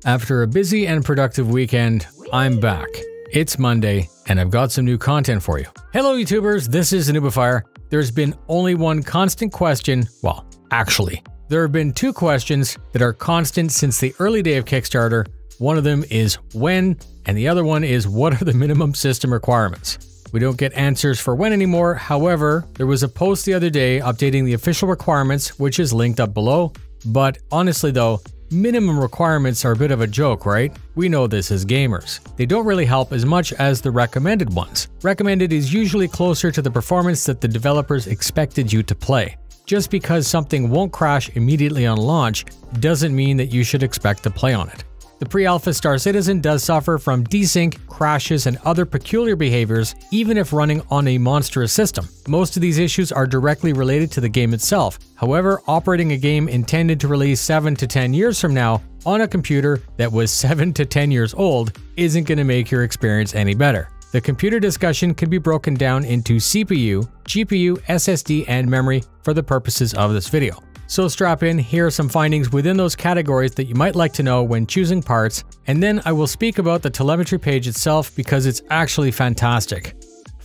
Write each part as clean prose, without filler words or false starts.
After a busy and productive weekend, I'm back. It's Monday, and I've got some new content for you. Hello YouTubers, this is noobifier. There's been only one constant question, well, actually, there have been two questions that are constant since the early day of Kickstarter. One of them is when, and the other one is what are the minimum system requirements? We don't get answers for when anymore, however, there was a post the other day updating the official requirements, which is linked up below. But honestly though, minimum requirements are a bit of a joke, right? We know this as gamers. They don't really help as much as the recommended ones. Recommended is usually closer to the performance that the developers expected you to play. Just because something won't crash immediately on launch doesn't mean that you should expect to play on it. The pre-alpha starcitizen does suffer from desync, crashes, and other peculiar behaviors, even if running on a monstrous system. Most of these issues are directly related to the game itself. However, operating a game intended to release 7 to 10 years from now on a computer that was 7 to 10 years old isn't going to make your experience any better. The computer discussion can be broken down into CPU, GPU, SSD, and memory for the purposes of this video. So strap in, here are some findings within those categories that you might like to know when choosing parts, and then I will speak about the telemetry page itself because it's actually fantastic.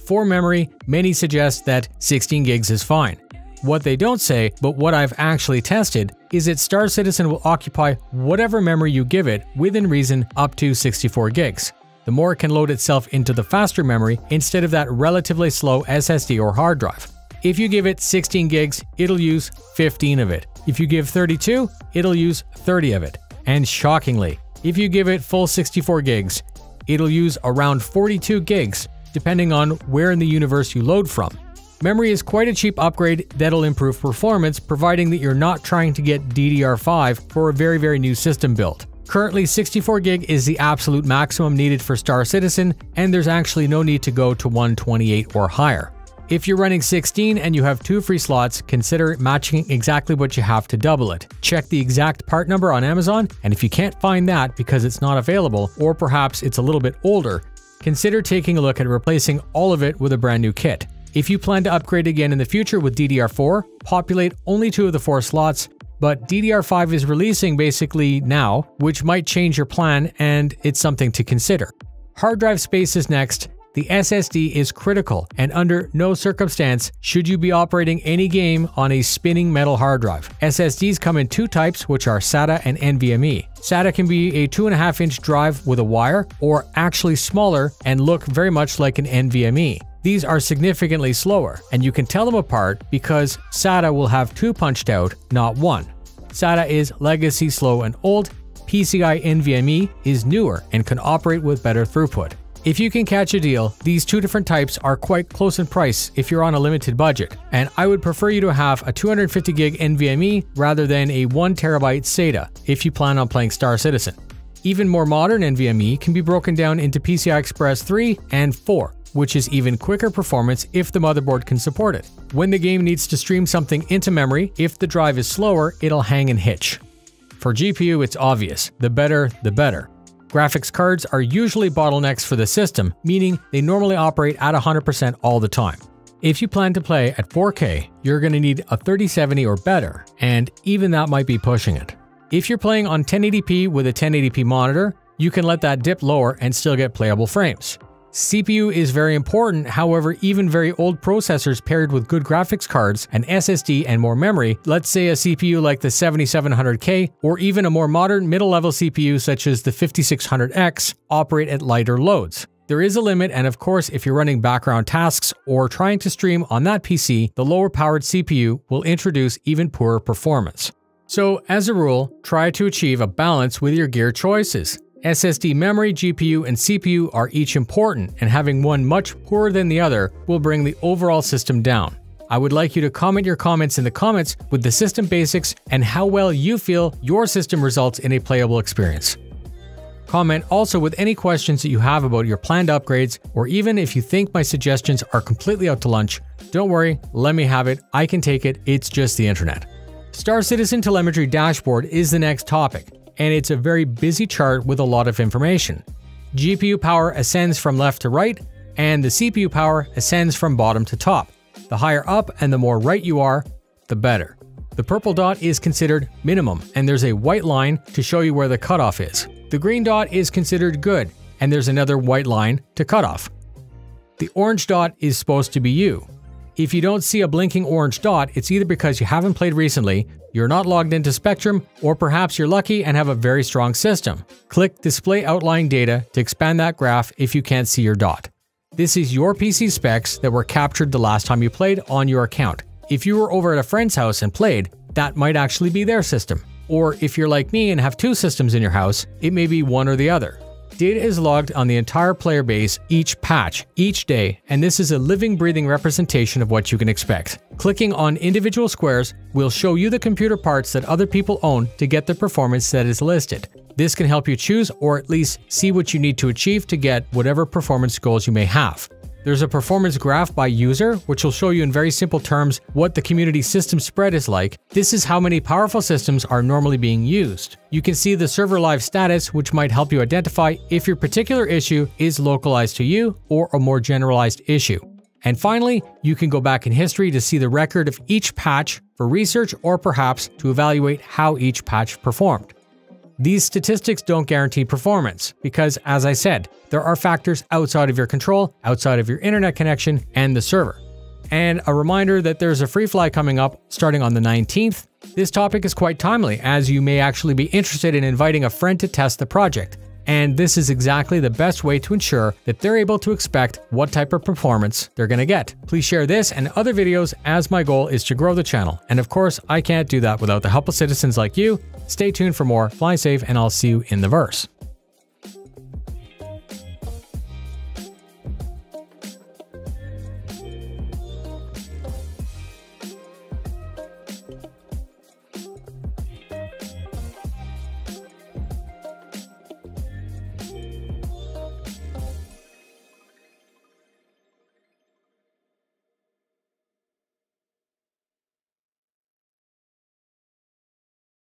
For memory, many suggest that 16 gigs is fine. What they don't say, but what I've actually tested, is that starcitizen will occupy whatever memory you give it, within reason up to 64 gigs. The more it can load itself into the faster memory instead of that relatively slow SSD or hard drive. If you give it 16 gigs, it'll use 15 of it. If you give 32, it'll use 30 of it. And shockingly, if you give it full 64 gigs, it'll use around 42 gigs, depending on where in the universe you load from. Memory is quite a cheap upgrade that'll improve performance, providing that you're not trying to get DDR5 for a very new system build. Currently, 64 gig is the absolute maximum needed for starcitizen, and there's actually no need to go to 128 or higher. If you're running 16 and you have 2 free slots, consider matching exactly what you have to double it. Check the exact part number on Amazon, and if you can't find that because it's not available, or perhaps it's a little bit older, consider taking a look at replacing all of it with a brand new kit. If you plan to upgrade again in the future with DDR4, populate only 2 of the 4 slots, but DDR5 is releasing basically now, which might change your plan, and it's something to consider. Hard drive space is next. The SSD is critical, and under no circumstance should you be operating any game on a spinning metal hard drive. SSDs come in 2 types, which are SATA and NVMe. SATA can be a 2.5-inch drive with a wire, or actually smaller and look very much like an NVMe. These are significantly slower, and you can tell them apart because SATA will have 2 punched out, not 1. SATA is legacy, slow, and old. PCI NVMe is newer and can operate with better throughput. If you can catch a deal, these 2 different types are quite close in price if you're on a limited budget, and I would prefer you to have a 250 gig NVMe rather than a 1 terabyte SATA if you plan on playing starcitizen. Even more modern NVMe can be broken down into PCI Express 3 and 4, which is even quicker performance if the motherboard can support it. When the game needs to stream something into memory, if the drive is slower, it'll hang and hitch. For GPU, it's obvious, the better, the better. Graphics cards are usually bottlenecks for the system, meaning they normally operate at 100% all the time. If you plan to play at 4K, you're going to need a 3070 or better, and even that might be pushing it. If you're playing on 1080p with a 1080p monitor, you can let that dip lower and still get playable frames. CPU is very important, however, even very old processors paired with good graphics cards, an SSD, and more memory, let's say a CPU like the 7700K, or even a more modern middle-level CPU such as the 5600X, operate at lighter loads. There is a limit, and of course, if you're running background tasks or trying to stream on that PC, the lower-powered CPU will introduce even poorer performance. So, as a rule, try to achieve a balance with your gear choices. SSD memory, GPU, and CPU are each important, and having one much poorer than the other will bring the overall system down. I would like you to comment your comments in the comments with the system basics and how well you feel your system results in a playable experience. Comment also with any questions that you have about your planned upgrades, or even if you think my suggestions are completely out to lunch. Don't worry, let me have it, I can take it, it's just the internet. Starcitizen Telemetry Dashboard is the next topic, and it's a very busy chart with a lot of information. GPU power ascends from left to right, and the CPU power ascends from bottom to top. The higher up and the more right you are, the better. The purple dot is considered minimum, and there's a white line to show you where the cutoff is. The green dot is considered good, and there's another white line to cut off. The orange dot is supposed to be you. If you don't see a blinking orange dot, it's either because you haven't played recently, you're not logged into Spectrum, or perhaps you're lucky and have a very strong system. Click Display Outlying Data to expand that graph if you can't see your dot. This is your PC specs that were captured the last time you played on your account. If you were over at a friend's house and played, that might actually be their system. Or if you're like me and have two systems in your house, it may be one or the other. Data is logged on the entire player base each patch, each day, and this is a living, breathing representation of what you can expect. Clicking on individual squares will show you the computer parts that other people own to get the performance that is listed. This can help you choose or at least see what you need to achieve to get whatever performance goals you may have. There's a performance graph by user, which will show you in very simple terms what the community system spread is like. This is how many powerful systems are normally being used. You can see the server live status, which might help you identify if your particular issue is localized to you or a more generalized issue. And finally, you can go back in history to see the record of each patch for research or perhaps to evaluate how each patch performed. These statistics don't guarantee performance because, as I said, there are factors outside of your control, outside of your internet connection and the server. And a reminder that there's a free fly coming up starting on the 19th. This topic is quite timely as you may actually be interested in inviting a friend to test the project. And this is exactly the best way to ensure that they're able to expect what type of performance they're going to get. Please share this and other videos as my goal is to grow the channel. And of course, I can't do that without the help of citizens like you. Stay tuned for more, fly safe, and I'll see you in the verse.